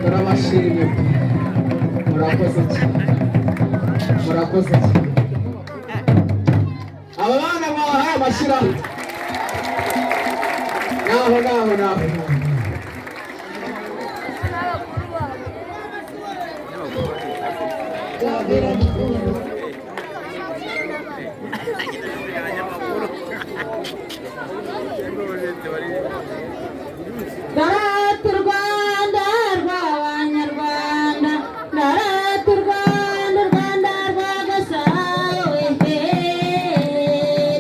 turabashimye murakoze cyane murakoze cyane aba bana bahaye amashyirahamwe naho Narata u Rwanda rw'Abanyarwanda, narata u Rwanda, u Rwanda rwa Gasabo,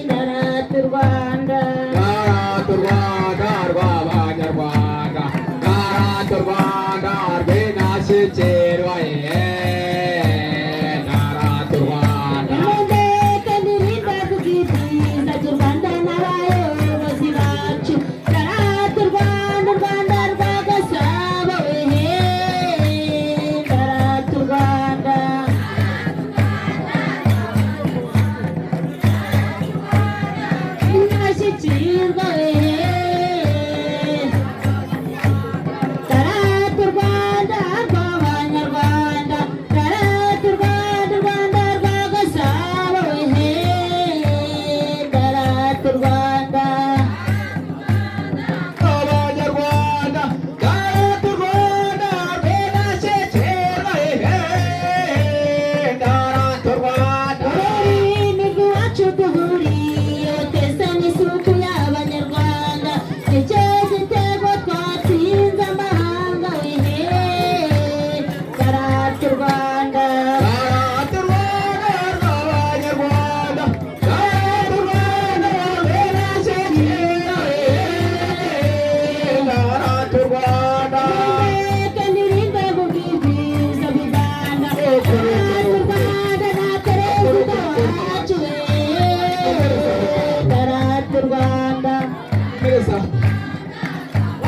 narata u Rwanda. narata u Rwanda rw'Abanyarwanda, narata u Rwanda rw'Indashyikirwa, narata u Rwanda. Nimundeke ndirimbe kubw'ibyiza by'u Rwanda n'abayobozi bacu, narata u Rwanda, u Rwanda rwa Gasabo, narata u Rwanda. Indashyikirwa, narata u Rwanda rw'Abanyarwanda, narata u Rwanda, u Rwanda rwa Gasabo, narata u Rwanda. Abanyarwanda, narata u Rwanda rw'Indashyikirwa, narata u Rwanda. Ururimi rw'iwacu duhuriye twese n'isuku y'Abanyarwanda, nicyo gitego twatsinze amahanga, narata u Rwanda. Narata u Rwanda rw'Abanyarwanda, narata u Rwanda rw'Indashyikirwa, narata u Rwanda. Nimundeke ndirimbe kubw'ibyiza by'u Rwanda, narata u Rwanda na perezida wacu, narata u Rwanda. Neza.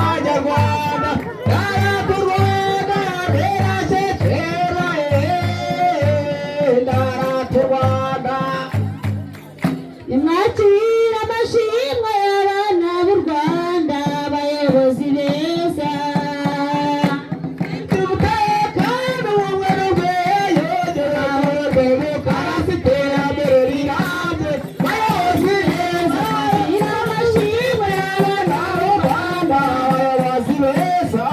Abanyarwanda, narata u Rwanda rw'Indashyikirwa, narata u Rwanda. Nimwakire amashimwe y'abana b'u Rwanda, abayobozi beza. Umutekano wowe n'ubwiyongere, demokarasi, iterambere rirambye, bayobozi beza. Mwakire amashimwe y'abana b'u Rwanda, Abayobozi beza.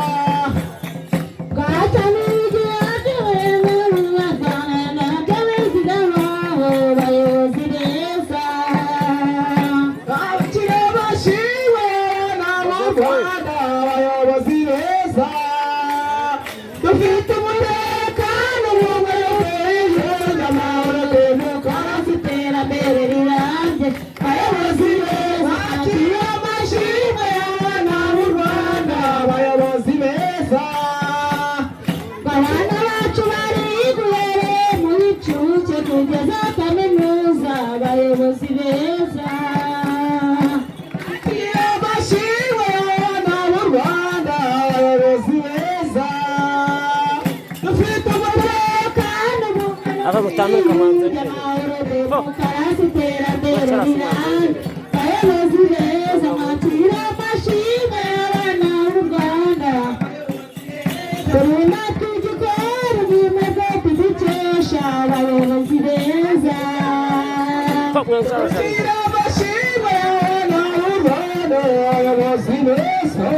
bwatanije aby'uburenganzira bw'Abanyarwanda, by'abiziga babo, abayobozi beza. Abakire bashiwe n'abo Rwanda, abayobozi beza. Dufite umutekano wowe n'ubwiyongere, amahoro, demokarasi, iterambere rirambye, abayobozi beza. Bakire amashimwe y'abana b'u Rwanda, abayobozi beza. Abana bacu bariguhere mu bicuke kugeza kaminuza, abayobozi beza. Bakire amashimwe y'abana b'u Rwanda, abayobozi beza. Dufite umutekano Aka gutanuka manze. amahoro, demokarasi, iterambere rirambye, abayobozi beza. Mwakire amashimwe y'abana b'u Rwanda, turunda tugikora ibimeze tudukesha, abayobozi beza. Bakire amashimwe y'abana b'u Rwanda, abayobozi beza.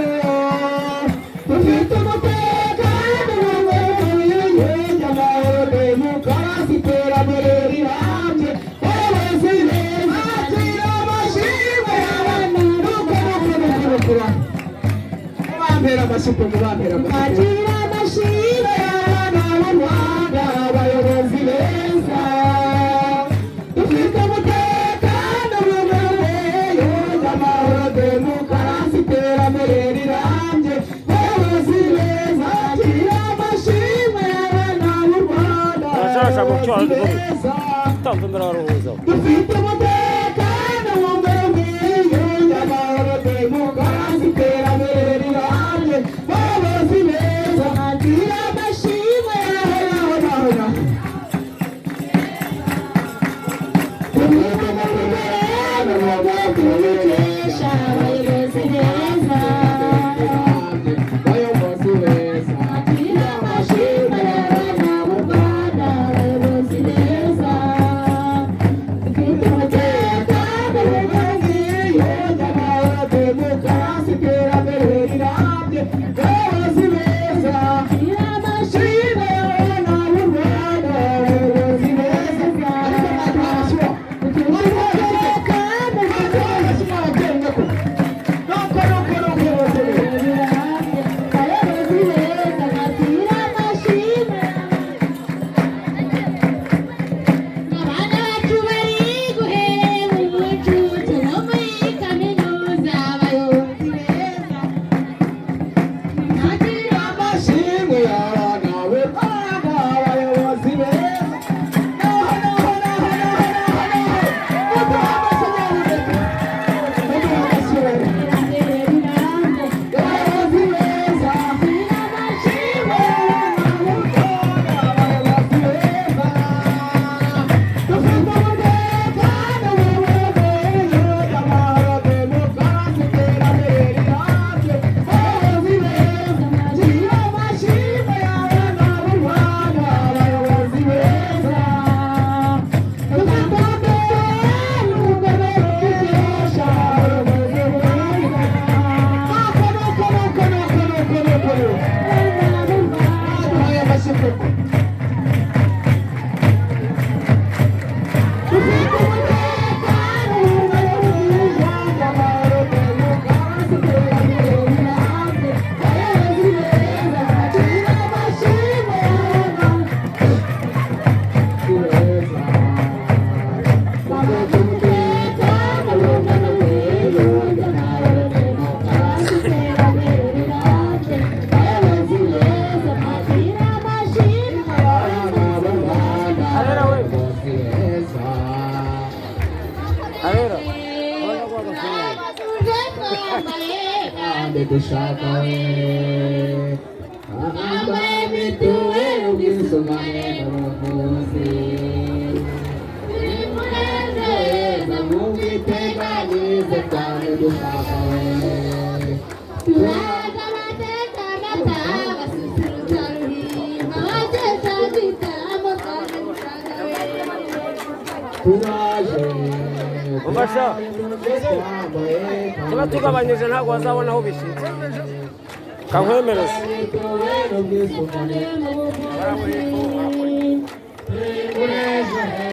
Dufite umutekano w'ubwiyunge, amahoro, demokarasi, iterambere rirambye, abayobozi beza. Bakire amashimwe y'abana b'u Rwanda. Bampera amashyi, bampera amashyi. Mwakire amashimwe y'abana b'u Rwanda, Abayobozi beza. Dufite umutekano w'ubwiyunge, amahoro, demokarasi, iterambere rirambye, abayobozi beza. Bakire amashimwe y'abana b'u Rwanda, Arashaka gucyura abayobozi rwose. beza. Tampa imbere y'uruhuzo. Dufite umutekano w'ubwiyunge, amahoro, demokarasi, iterambere rirambye, abayobozi beza. mwakire amashimwe y'abana b'u Rwanda. Dufite umutekano Tudukesha, abayobozi beza. abayobozi beza. Mwakire dushaka we ambaye mituweli ubwisungane mu buvuzi bimunezeza mu bwiteganyirize bwawe dushaka we turaza amateka mata basusurutsa ruhimba bageza kwitamo kandi dushaka we turaje Umbasha tuba tugabanyije ntabwo wazabona aho bishyitse kankwemereza mituweli ubwisungane mu buvuzi